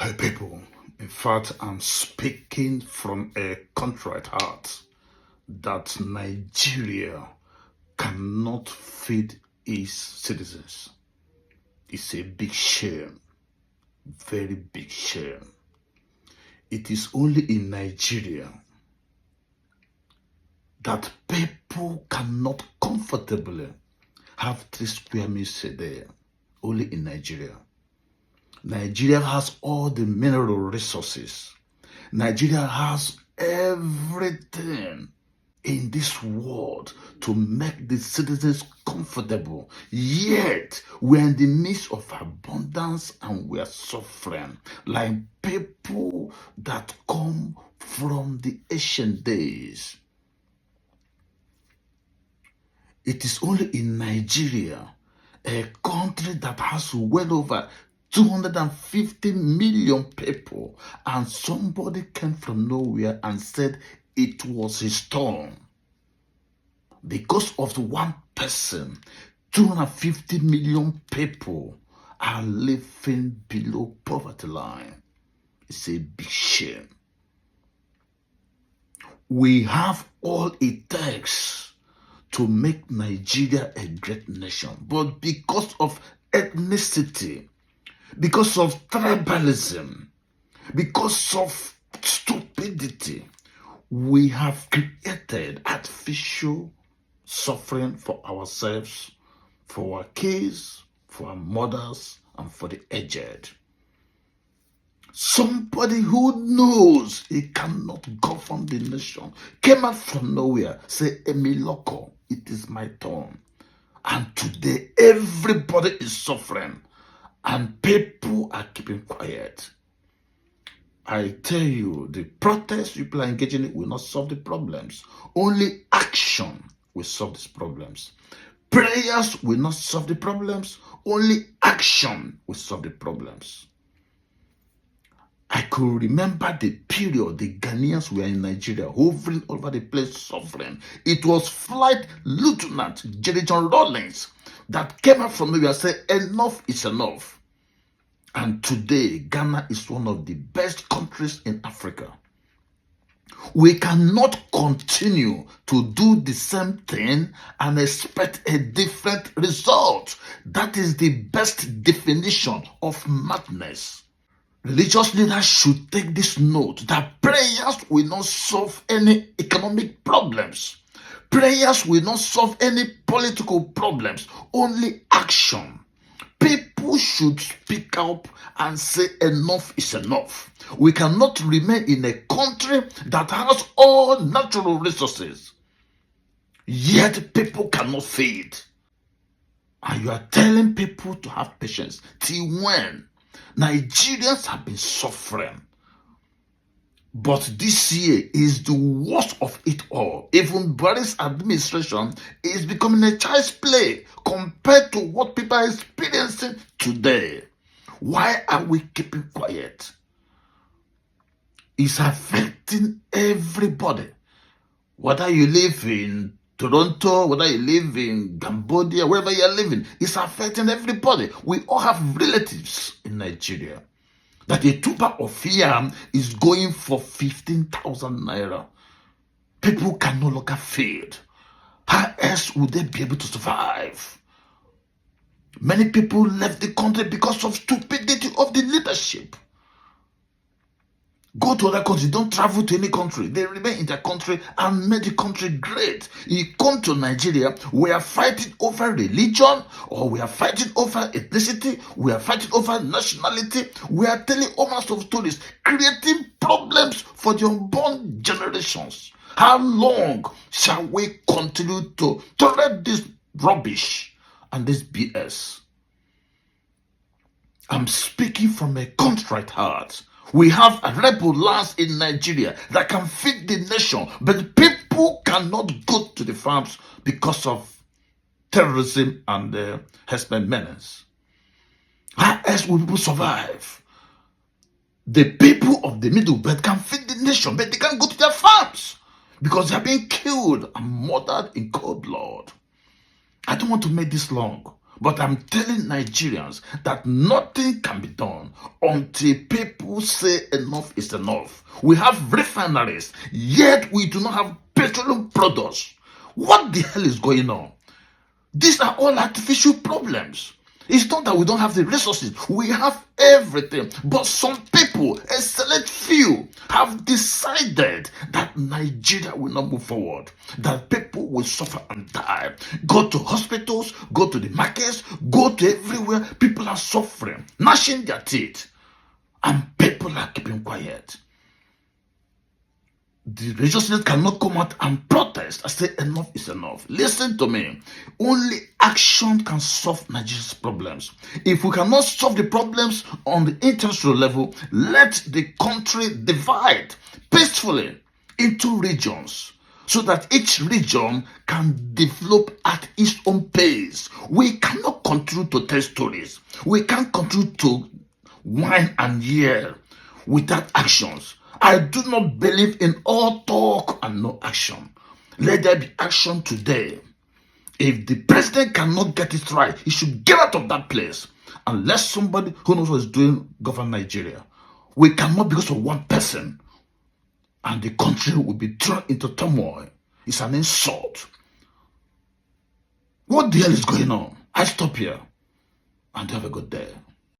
My people, in fact, I'm speaking from a contrite heart that Nigeria cannot feed its citizens. It's a big shame, very big shame. It is only in Nigeria that people cannot comfortably have 3 square meals a day. Only in Nigeria. Nigeria has all the mineral resources. Nigeria has everything in this world to make the citizens comfortable. Yet, we're in the midst of abundance and we're suffering like people that come from the ancient days. It is only in Nigeria, a country that has well over 250 million people, and somebody came from nowhere and said it was a storm. Because of one person, 250 million people are living below poverty line. It's a big shame. We have all it takes to make Nigeria a great nation, but because of ethnicity, because of tribalism, because of stupidity, we have created artificial suffering for ourselves, for our kids, for our mothers, and for the aged. Somebody who knows he cannot govern the nation came out from nowhere, say, Emiloko, it is my turn. And today, everybody is suffering, and people are keeping quiet. I tell you, the protests people are engaging in will not solve the problems. Only action will solve these problems. Prayers will not solve the problems. Only action will solve the problems. I could remember the period the Ghanaians were in Nigeria, hovering over the place, suffering. It was Flight Lieutenant Jerry John Rawlings that came out from nowhere and said, enough is enough. And today, Ghana is one of the best countries in Africa. We cannot continue to do the same thing and expect a different result. That is the best definition of madness. Religious leaders should take this note that prayers will not solve any economic problems. Prayers will not solve any political problems. Only action. People should speak up and say enough is enough. We cannot remain in a country that has all natural resources, yet people cannot feed. And you are telling people to have patience. Till when? Nigerians have been suffering. But this year is the worst of it all. Even Buhari's administration is becoming a child's play compared to what people are experiencing today. Why are we keeping quiet? It's affecting everybody. Whether you live in Toronto, whether you live in Cambodia, wherever you're living, it's affecting everybody. We all have relatives in Nigeria. That a tuber of yam is going for 15,000 naira. People can no longer feed. How else would they be able to survive? Many people left the country because of stupidity of the leadership. Go to other countries, don't travel to any country. They remain in their country and make the country great. You come to Nigeria, we are fighting over religion, or we are fighting over ethnicity, we are fighting over nationality. We are telling all kinds of stories, creating problems for the unborn generations. How long shall we continue to tolerate this rubbish and this BS? I'm speaking from a contrite heart. We have rebel lands in Nigeria that can feed the nation, but people cannot go to the farms because of terrorism and herdsmen menace. How else will people survive? The people of the Middle Belt can feed the nation, but they can't go to their farms because they are being killed and murdered in cold blood. I don't want to make this long, But I'm telling Nigerians that nothing can be done until people say enough is enough. We have refineries, yet we do not have petroleum products. What the hell is going on? These are all artificial problems. It's not that we don't have the resources. We have everything. But some people, a select few, have decided that Nigeria will not move forward. That people will suffer and die. Go to hospitals, go to the markets, go to everywhere. People are suffering, gnashing their teeth. And people are keeping quiet. The religious cannot come out and protest. I say enough is enough. Listen to me. Only action can solve Nigeria's problems. If we cannot solve the problems on the international level, let the country divide peacefully into regions so that each region can develop at its own pace. We cannot continue to tell stories. We can't continue to whine and yell without actions. I do not believe in all talk and no action. Let there be action today. If the president cannot get it right, he should get out of that place and let somebody who knows what is doing govern Nigeria. We cannot, because of one person, and the country will be thrown into turmoil. It's an insult. What the hell is going on? I stop here and have a good day.